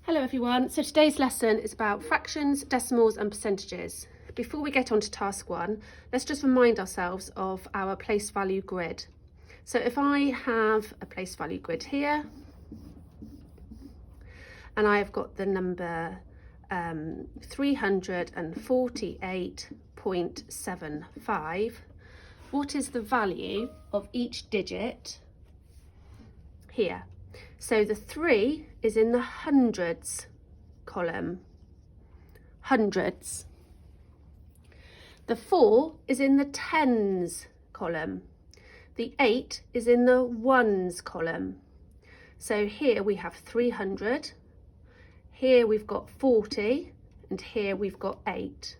Hello everyone, so today's lesson is about fractions, decimals and percentages. Before we get on to task 1, let's just remind ourselves of our place value grid. So if I have a place value grid here, and I have got the number 348.75, what is the value of each digit here? So the 3 is in the hundreds column, hundreds. The 4 is in the tens column. The 8 is in the ones column. So here we have 300, here we've got 40, and here we've got 8.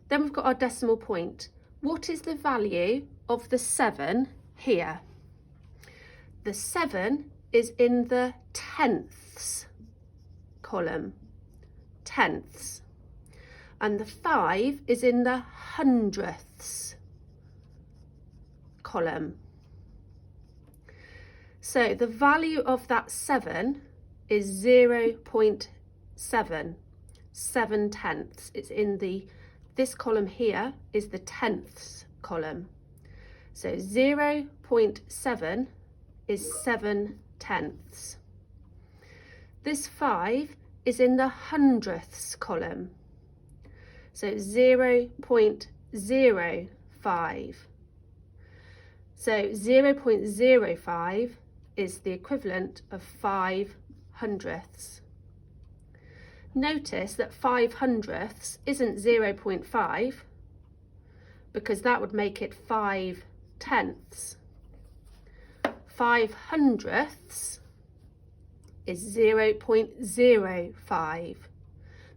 Then we've got our decimal point. What is the value of the 7 here? The 7 is in the tenths column, tenths, and the 5 is in the hundredths column. So the value of that 7 is 0.7, 7 tenths. It's in this column here is the tenths column. So 0.7 is 7 tenths. This 5 is in the hundredths column. So 0.05. So 0.05 is the equivalent of 5 hundredths. Notice that 5 hundredths isn't 0.5 because that would make it 5 tenths. 5 hundredths is 0.05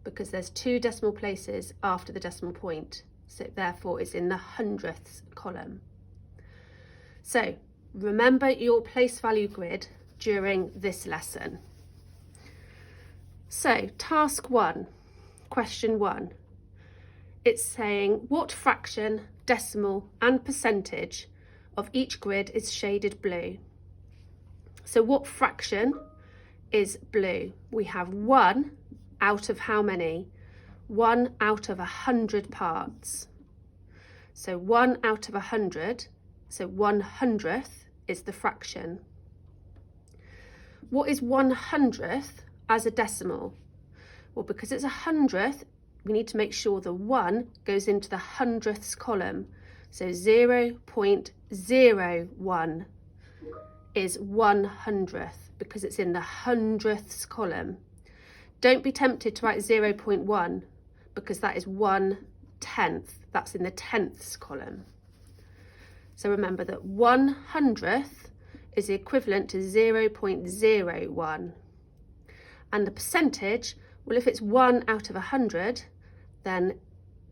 because there's 2 decimal places after the decimal point, so therefore it's in the hundredths column. So remember your place value grid during this lesson. So task 1, question 1, it's saying what fraction, decimal and percentage of each grid is shaded blue. So what fraction is blue? We have 1 out of how many? 1 out of 100 parts. So 1 out of 100, so 1/100th is the fraction. What is 1/100th as a decimal? Well, because it's 100th, we need to make sure the 1 goes into the hundredths column. So 0.01 is 1/100th because it's in the hundredths column. Don't be tempted to write 0.1 because that is 1/10th. That's in the tenths column. So remember that 1/100th is the equivalent to 0.01. And the percentage, well, if it's 1 out of 100, then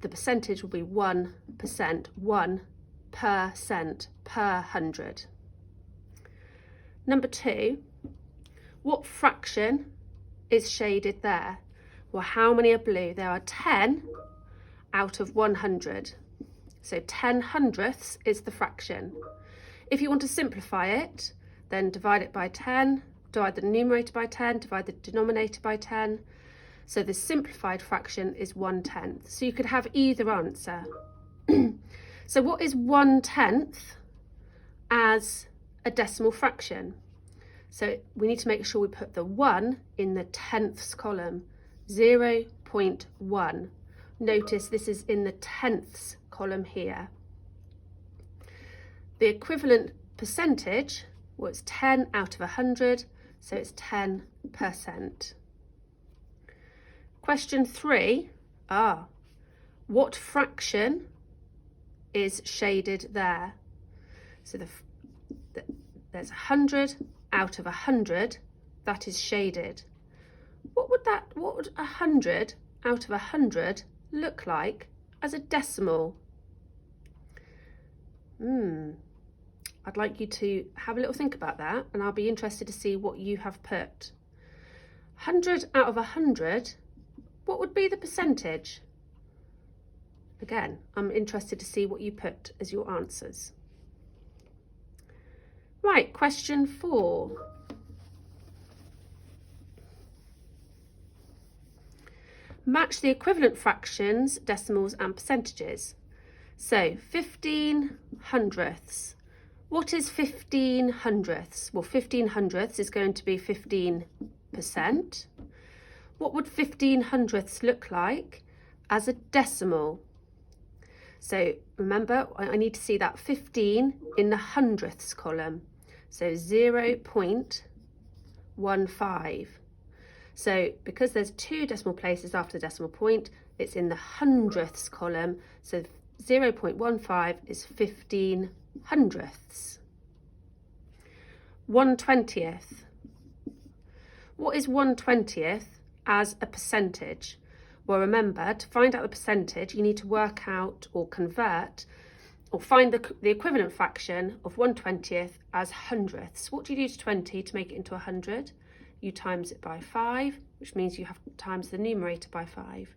the percentage will be 1%, 1% per 100. Number 2, what fraction is shaded there? Well, how many are blue? There are 10 out of 100. So 10 hundredths is the fraction. If you want to simplify it, then divide it by 10, divide the numerator by 10, divide the denominator by 10. So the simplified fraction is 1/10. So you could have either answer. So what is 1/10 as a decimal fraction? So we need to make sure we put the 1 in the tenths column, 0.1. Notice this is in the tenths column here. The equivalent percentage was 10 out of 100, so it's 10%. Question 3, what fraction is shaded there? So there's 100 out of 100, that is shaded. What would 100 out of 100 look like as a decimal? I'd like you to have a little think about that, and I'll be interested to see what you have put. 100 out of 100, what would be the percentage? Again, I'm interested to see what you put as your answers. Right, question 4. Match the equivalent fractions, decimals and percentages. So 15 hundredths. What is 15 hundredths? Well, 15 hundredths is going to be 15%. What would 15 hundredths look like as a decimal? So remember, I need to see that 15 in the hundredths column. So 0.15. So because there's 2 decimal places after the decimal point, it's in the hundredths column. So 0.15 is 15 hundredths. 1/20th. What is 1/20th as a percentage? Well, remember, to find out the percentage, you need to work out or convert or find the equivalent fraction of 1/20th as hundredths. What do you do to 20 to make it into 100? You times it by 5, which means you have to times the numerator by 5.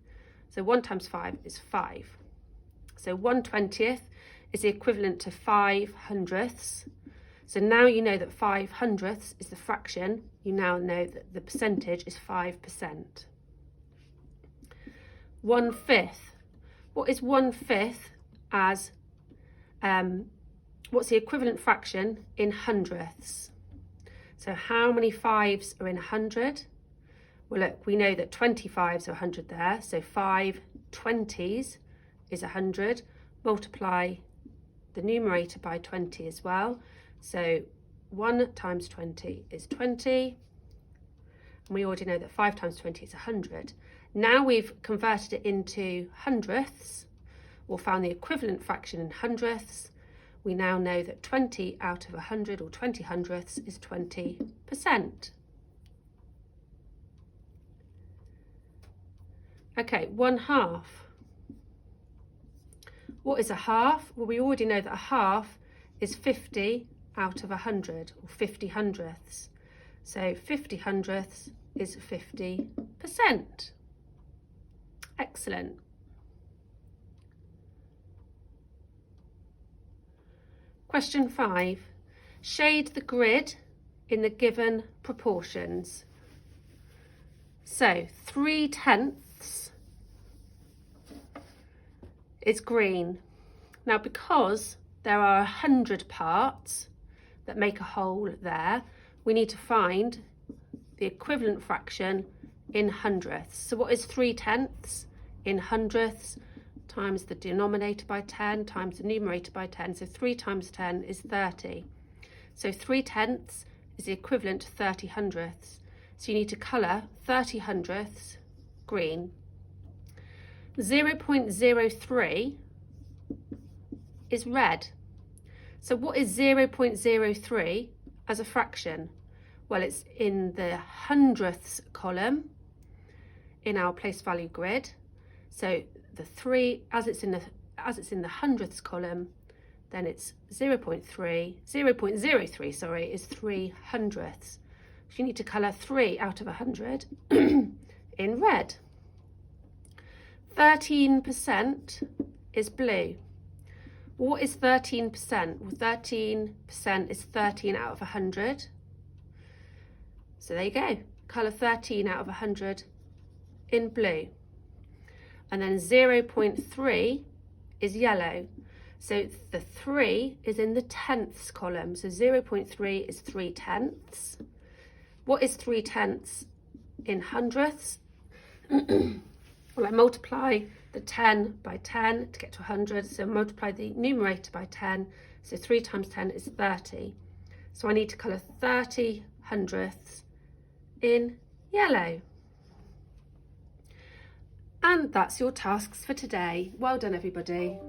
So 1 times 5 is 5. So 1/20th is the equivalent to 5 hundredths. So now you know that 5 hundredths is the fraction. You now know that the percentage is 5%. 1/5. What is 1/5 as, what's the equivalent fraction in hundredths? So how many 5s are in 100? Well, look, we know that 25s are 100 there. So 5 20s is 100. Multiply the numerator by 20 as well. So 1 times 20 is 20. And we already know that 5 times 20 is 100. Now we've converted it into hundredths, or found the equivalent fraction in hundredths. We now know that 20 out of 100, or 20 hundredths, is 20%. Okay, 1/2. What is a half? Well, we already know that a half is 50 out of 100, or 50 hundredths. So 50 hundredths is 50%. Excellent. Question 5. Shade the grid in the given proportions. So 3/10 is green. Now, because there are 100 parts that make a whole there, we need to find the equivalent fraction in hundredths. So what is 3/10 in hundredths? Times the denominator by 10 times the numerator by 10. So 3 times 10 is 30. So 3/10 is the equivalent to 30 hundredths. So you need to colour 30 hundredths green. 0.03 is red. So what is 0.03 as a fraction? Well, it's in the hundredths column in our place value grid. So the 3, as it's in the hundredths column, then it's 0.03, sorry, is 3 hundredths. So you need to colour 3 out of 100 in red. 13% is blue. What is 13%? Well, 13% is 13 out of 100. So there you go. Colour 13 out of 100 in blue. And then 0.3 is yellow. So the 3 is in the tenths column. So 0.3 is 3/10. What is 3/10 in hundredths? Well, I multiply the 10 by 10 to get to 100. So multiply the numerator by 10. So 3 times 10 is 30. So I need to colour 30 hundredths in yellow. And that's your tasks for today. Well done, everybody.